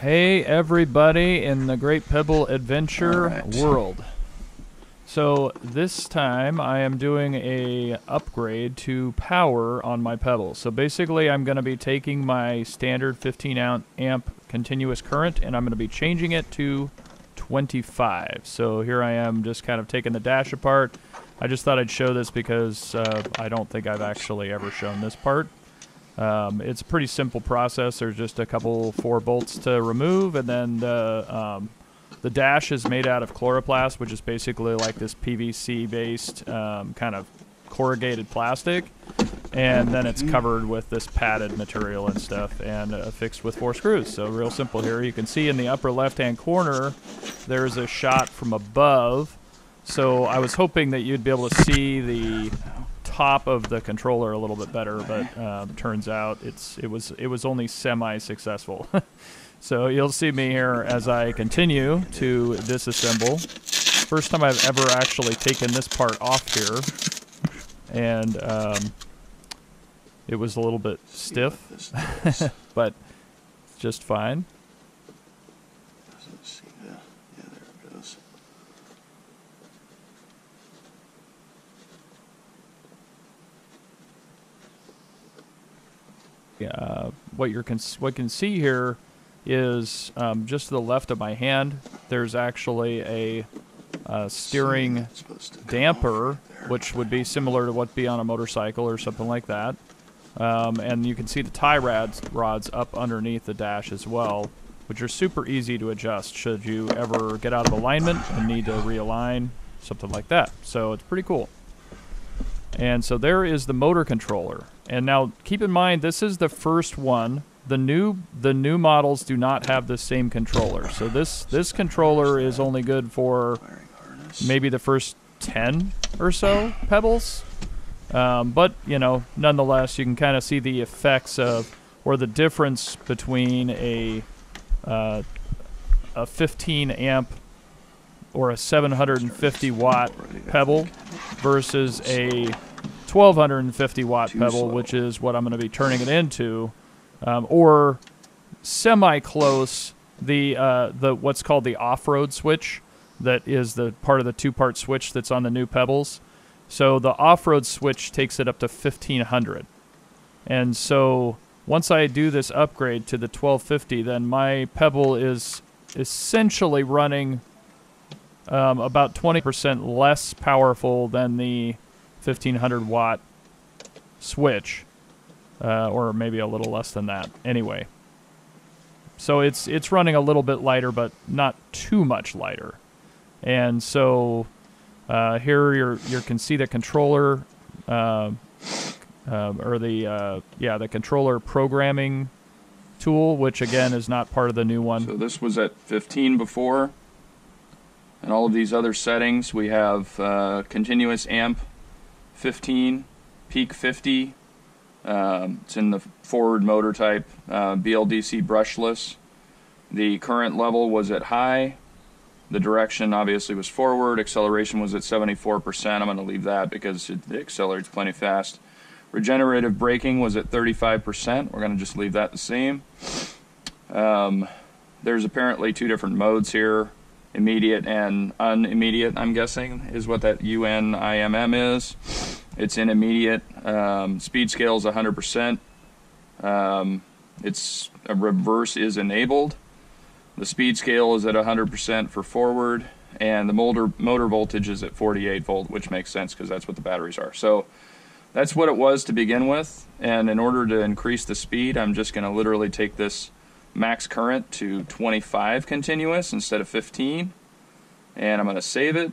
Hey everybody in the Great Pebble Adventure world. So this time I am doing a upgrade to power on my Pebble. So basically I'm going to be taking my standard 15 amp continuous current and I'm going to be changing it to 25. So here I am just kind of taking the dash apart. I just thought I'd show this because I don't think I've actually ever shown this part. It's a pretty simple process. There's just a couple 4 bolts to remove, and then the dash is made out of chloroplast, which is basically like this PVC-based kind of corrugated plastic, and then it's covered with this padded material and stuff, and fixed with 4 screws. So real simple here. You can see in the upper left-hand corner, there's a shot from above. So I was hoping that you'd be able to see the top of the controller a little bit better, but turns out it was only semi-successful. So you'll see me here as I continue to disassemble. First time I've ever actually taken this part off here, and it was a little bit stiff, but just fine. What you can see here is just to the left of my hand, there's actually a steering damper, which would be similar to what'd be on a motorcycle or something like that. And you can see the tie rods up underneath the dash as well, which are super easy to adjust should you ever get out of alignment and need to realign, something like that. So it's pretty cool. And so there is the motor controller. And now keep in mind, this is the first one. The new models do not have the same controller. So this controller is only good for maybe the first 10 or so Pebbles. But, you know, nonetheless, you can kind of see the effects of, or the difference between a 15 amp or a 750 watt Pebble versus a 1250 watt Pebble, which is what I'm going to be turning it into, or semi-close the what's called the off-road switch, that is the part of the 2-part switch that's on the new Pebbles. So the off-road switch takes it up to 1500, and so once I do this upgrade to the 1250, then my Pebble is essentially running about 20% less powerful than the 1500 watt switch, or maybe a little less than that. Anyway, so it's running a little bit lighter, but not too much lighter. And so here you can see the controller, or the controller programming tool, which again is not part of the new one. So this was at 15 before. And all of these other settings, we have continuous amp 15, peak 50. It's in the forward motor type, BLDC brushless. The current level was at high. The direction obviously was forward. Acceleration was at 74%. I'm going to leave that because it accelerates plenty fast. Regenerative braking was at 35%. We're going to just leave that the same. There's apparently 2 different modes here. Immediate and unimmediate, I'm guessing, is what that UNIMM is. It's in immediate. Speed scale is 100%. It's a reverse is enabled. The speed scale is at 100% for forward, and the motor voltage is at 48 volt, which makes sense because that's what the batteries are. So that's what it was to begin with, and in order to increase the speed, I'm just going to literally take this max current to 25 continuous instead of 15, and I'm going to save it,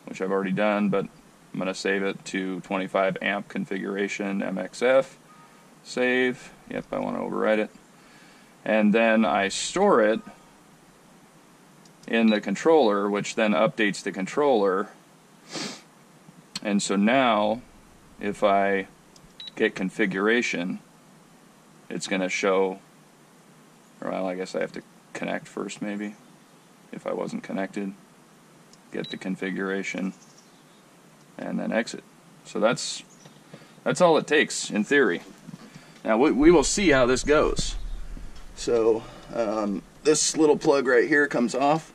which I've already done, but I'm going to save it to 25 amp configuration, MXF, save. Yep, I want to overwrite it, and then I store it in the controller, which then updates the controller. And so now if I get configuration, it's going to show. Well, I guess I have to connect first, maybe, if I wasn't connected. Get the configuration, and then exit. So that's all it takes, in theory. Now, we will see how this goes. So, This little plug right here comes off.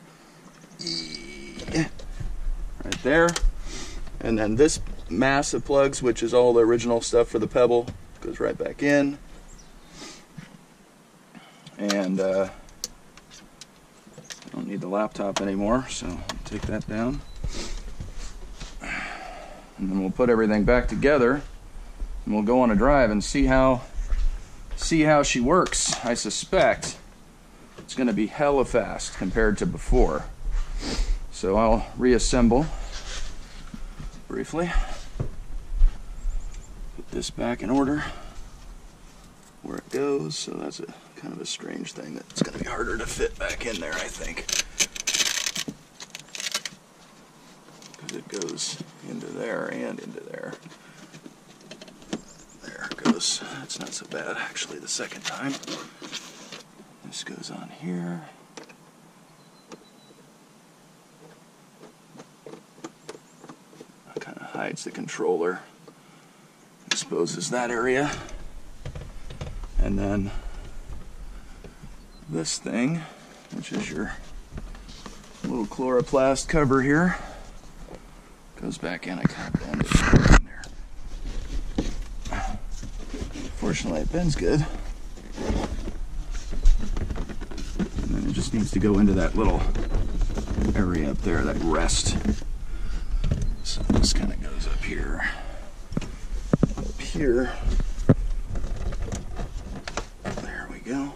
Right there. And then this mass of plugs, which is all the original stuff for the Pebble, goes right back in. And I don't need the laptop anymore, so I'll take that down. And then we'll put everything back together, and we'll go on a drive and see how she works. I suspect it's going to be hella fast compared to before. So I'll reassemble briefly. Put this back in order where it goes. So that's a kind of a strange thing that's going to be harder to fit back in there, I think. Because it goes into there and into there. There it goes. That's not so bad, actually, the second time. This goes on here. That kind of hides the controller. Exposes that area. And then this thing, which is your little chloroplast cover here, goes back in. I kind of bend it in there. Fortunately, it bends good. And then it just needs to go into that little area up there, that rest. So this kind of goes up here. Up here. There we go.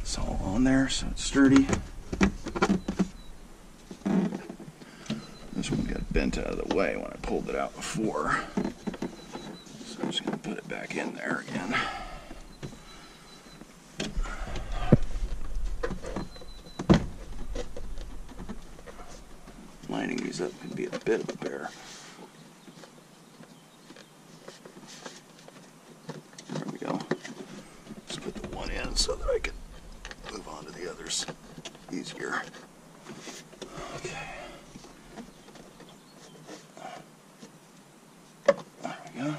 It's all on there, so it's sturdy. This one got bent out of the way when I pulled it out before. So I'm just going to put it back in there again. Lining these up can be a bit of a bear. There we go. Just put the one in so that I can move on to the others easier. Okay. There we go.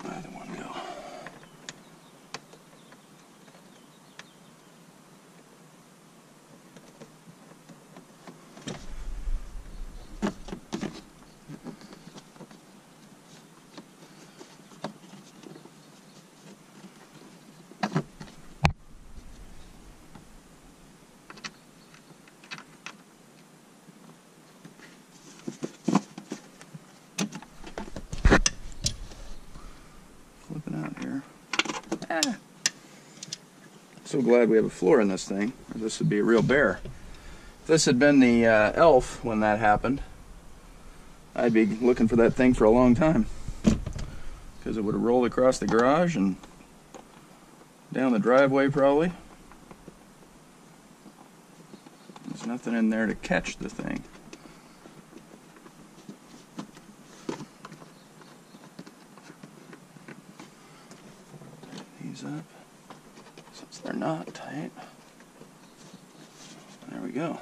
Either one go. Flipping out here. So glad we have a floor in this thing. This would be a real bear. If this had been the Elf when that happened, I'd be looking for that thing for a long time. Because it would have rolled across the garage and down the driveway probably. There's nothing in there to catch the thing. These up, since they're not tight. There we go.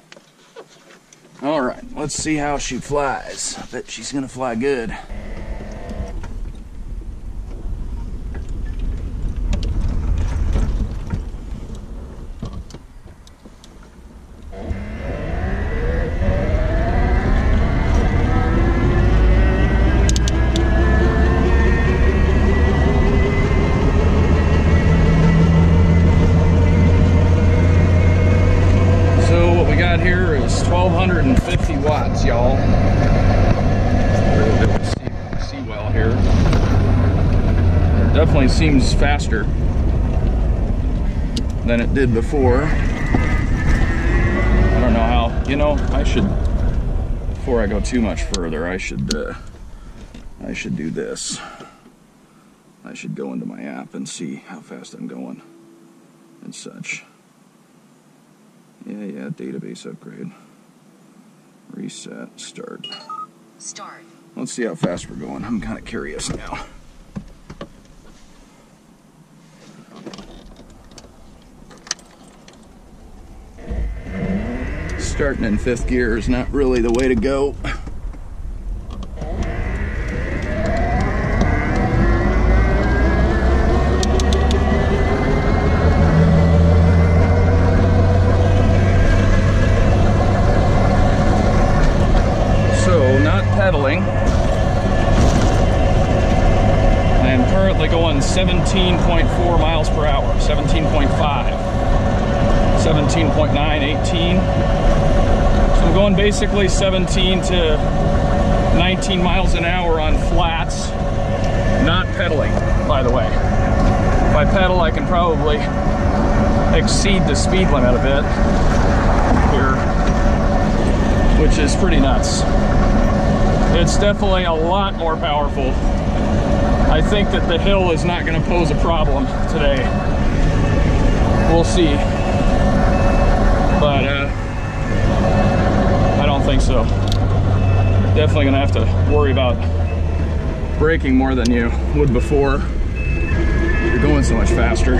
Alright, let's see how she flies. I bet she's gonna fly good. Here is 1250 watts, y'all. Really able to see well here. It definitely seems faster than it did before. I don't know how. You know, I should, before I go too much further, I should do this. I should go into my app and see how fast I'm going and such. Yeah, database upgrade. Reset, start. Start. Let's see how fast we're going. I'm kind of curious now. Starting in 5th gear is not really the way to go. currently going 17.4 miles per hour, 17.5, 17.9, 18. So I'm going basically 17 to 19 miles an hour on flats, not pedaling, by the way. If I pedal, I can probably exceed the speed limit a bit here, which is pretty nuts. It's definitely a lot more powerful. I think that the hill is not going to pose a problem today. We'll see. But I don't think so. Definitely going to have to worry about braking more than you would before. You're going so much faster.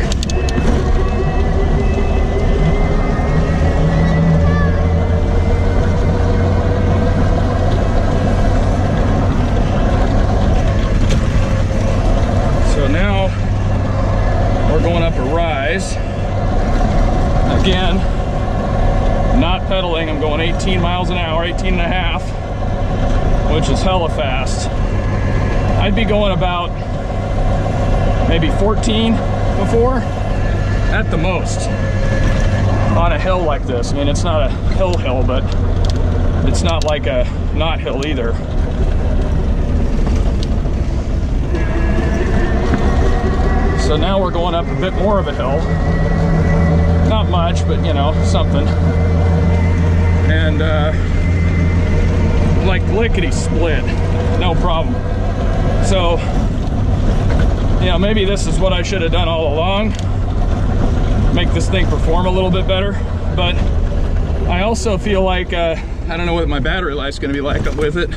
So now we're going up a rise. Again, not pedaling. I'm going 18 miles an hour, 18 and a half, which is hella fast. I'd be going about maybe 14 before, at the most, on a hill like this. I mean, it's not a hill, but it's not like a not hill either. So now we're going up a bit more of a hill. Not much, but you know, something. And like lickety split, no problem. So, you know, maybe this is what I should have done all along. Make this thing perform a little bit better. But I also feel like, I don't know what my battery life's gonna be like with it.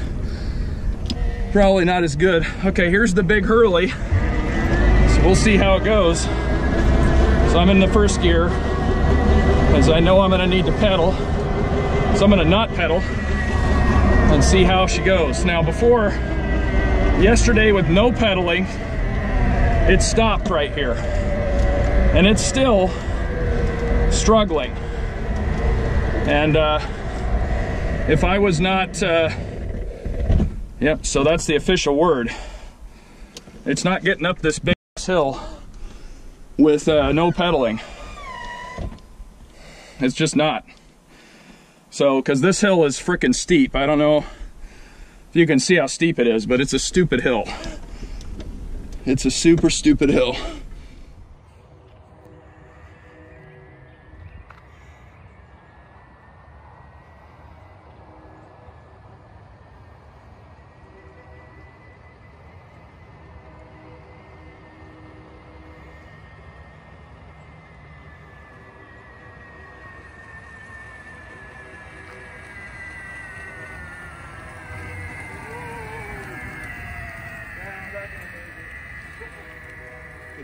Probably not as good. Okay, here's the big hurley. So we'll see how it goes. So I'm in the first gear, as I know I'm gonna need to pedal. So I'm gonna not pedal and see how she goes. Now before, yesterday with no pedaling, it stopped right here. And it's still struggling. And if I was not, yep, so that's the official word. It's not getting up this big hill with no pedaling. It's just not. So, because this hill is freaking steep. I don't know if you can see how steep it is, but it's a stupid hill. It's a super stupid hill.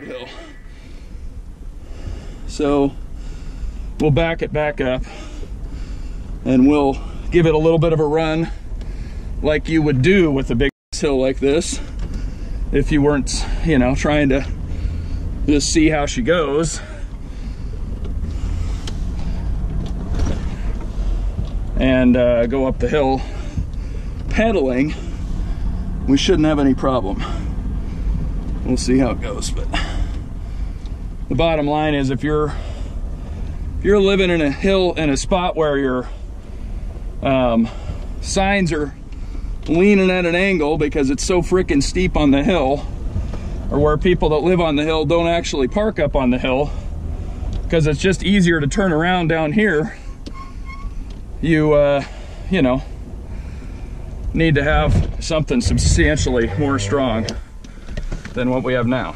Hill. So we'll back it back up and we'll give it a little bit of a run like you would do with a big hill like this if you weren't, you know, trying to just see how she goes. And go up the hill pedaling. We shouldn't have any problem. We'll see how it goes, but the bottom line is if you're living in a hill in a spot where your signs are leaning at an angle because it's so freaking steep on the hill, or where people that live on the hill don't actually park up on the hill because it's just easier to turn around down here, you know, need to have something substantially more strong than what we have now.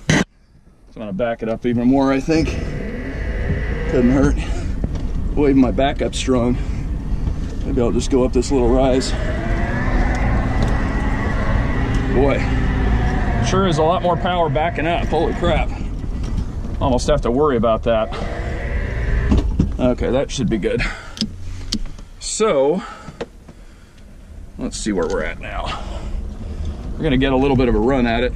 So I'm gonna back it up even more, I think. Couldn't hurt. Well, even my backup's strong. Maybe I'll just go up this little rise. Boy, sure is a lot more power backing up. Holy crap. Almost have to worry about that. Okay, that should be good. So, let's see where we're at now. We're gonna get a little bit of a run at it.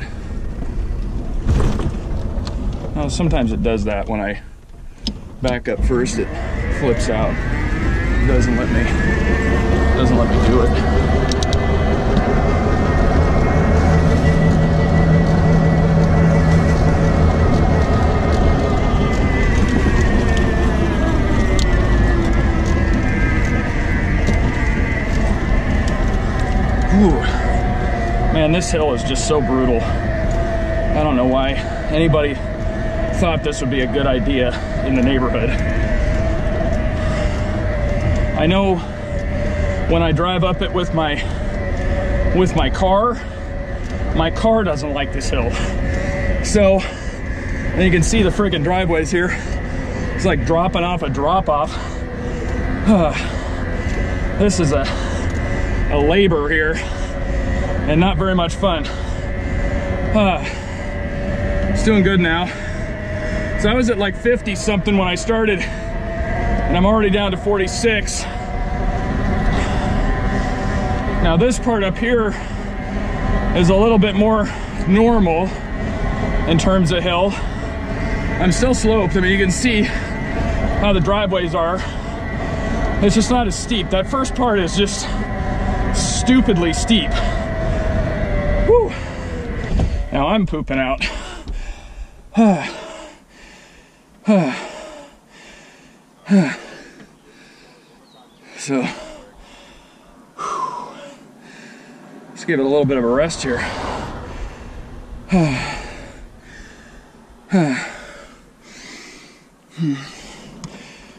Well, sometimes it does that when I back up first, it flips out. It doesn't let me do it. Man, this hill is just so brutal. I don't know why anybody thought this would be a good idea in the neighborhood. I know when I drive up it with my car doesn't like this hill. So, and you can see the friggin' driveways here. It's like dropping off a drop-off. This is a labor here and not very much fun. It's doing good now. So I was at like 50 something when I started, and I'm already down to 46. Now this part up here is a little bit more normal in terms of hill. I'm still sloped. I mean, you can see how the driveways are. It's just not as steep. That first part is just stupidly steep. Whew. Now I'm pooping out. So, let's give it a little bit of a rest here.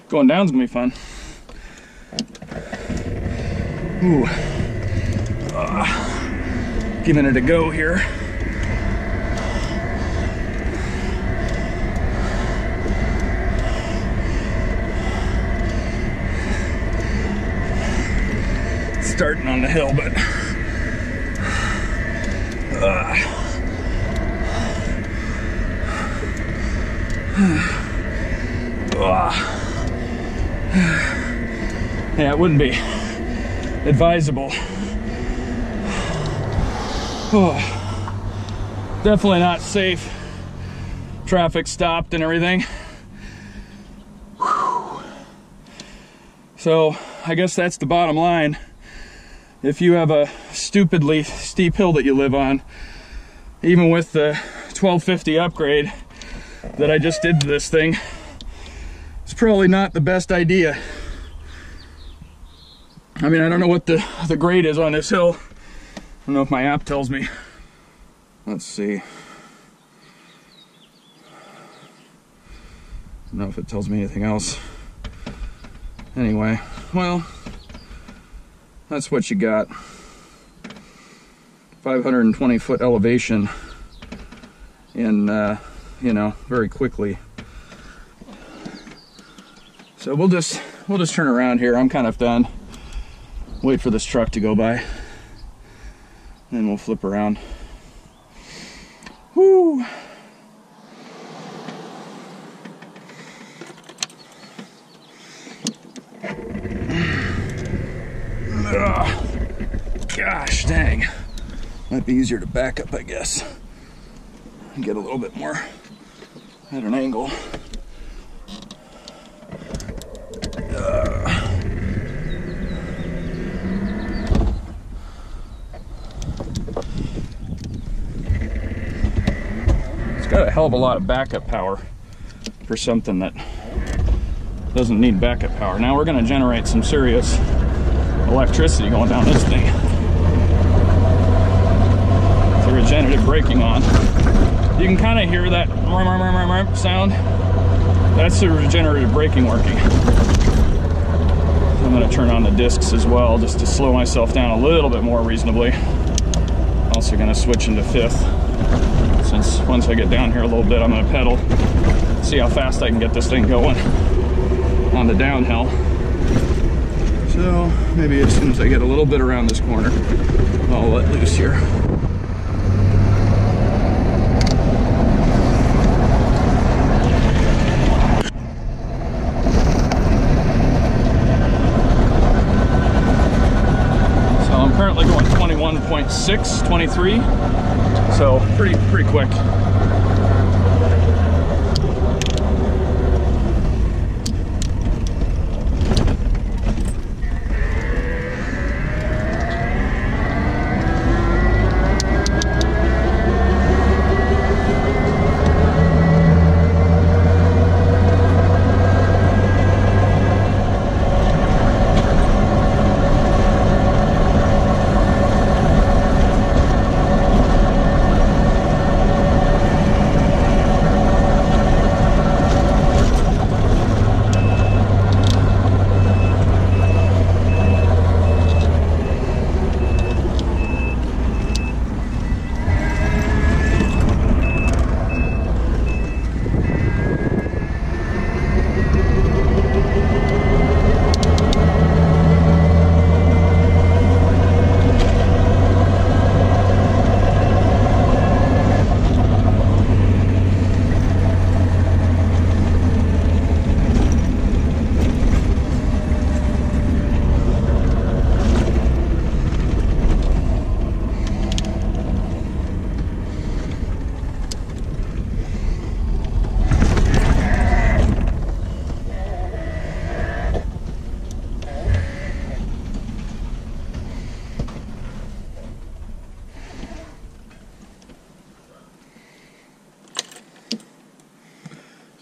Going down's gonna be fun. Ooh. Giving it a go here. Starting on the hill, but yeah, it wouldn't be advisable. Definitely not safe. Traffic stopped and everything. So I guess that's the bottom line. If you have a stupidly steep hill that you live on, even with the 1250 upgrade that I just did to this thing, it's probably not the best idea. I mean, I don't know what the grade is on this hill. I don't know if my app tells me. Let's see. I don't know if it tells me anything else. Anyway, well, that's what you got. 520 foot elevation in, you know, very quickly. So we'll just turn around here. I'm kind of done. Wait for this truck to go by. Then we'll flip around. Whoo! Gosh dang. Might be easier to back up, I guess. And get a little bit more at an angle. It's got a hell of a lot of backup power for something that doesn't need backup power. Now we're going to generate some serious electricity going down this thing. The regenerative braking on. You can kind of hear that sound. That's the regenerative braking working. I'm going to turn on the discs as well just to slow myself down a little bit more reasonably. Also going to switch into fifth, since once I get down here a little bit I'm going to pedal, see how fast I can get this thing going on the downhill. So maybe as soon as I get a little bit around this corner, I'll let loose here. So I'm currently going 21.6, 23, so pretty quick.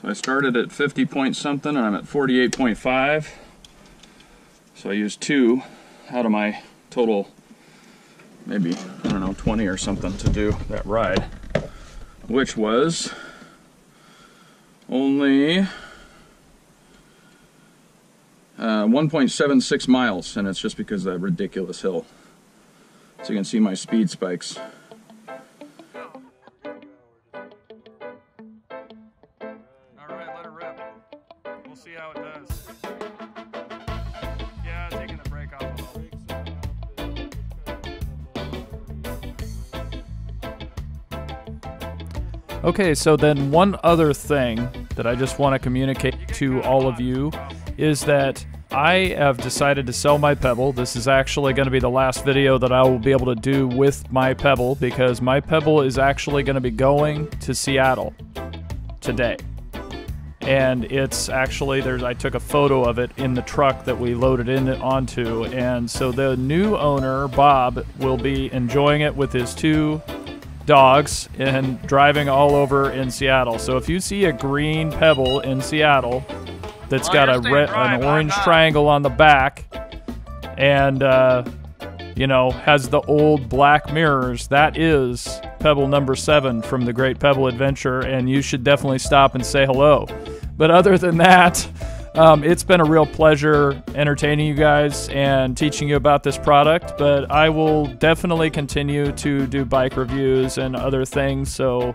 I started at 50 point something and I'm at 48.5. So I used 2 out of my total, maybe, I don't know, 20 or something to do that ride, which was only 1.76 miles, and it's just because of that ridiculous hill. So you can see my speed spikes. Alright, let it rip. We'll see how it does. Yeah, taking the brake off a little. Okay, so then one other thing that I just want to communicate to all of you is that I have decided to sell my Pebble. This is actually going to be the last video that I will be able to do with my Pebble, because my Pebble is actually going to be going to Seattle today. And it's actually, I took a photo of it in the truck that we loaded it onto, and so the new owner, Bob, will be enjoying it with his 2 dogs and driving all over in Seattle. So if you see a green Pebble in Seattle that's got an orange triangle on the back and you know, has the old black mirrors, that is Pebble number 7 from the Great Pebble Adventure, and you should definitely stop and say hello. But other than that, it's been a real pleasure entertaining you guys and teaching you about this product, but I will definitely continue to do bike reviews and other things, so,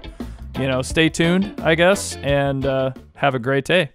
you know, stay tuned, I guess, and have a great day.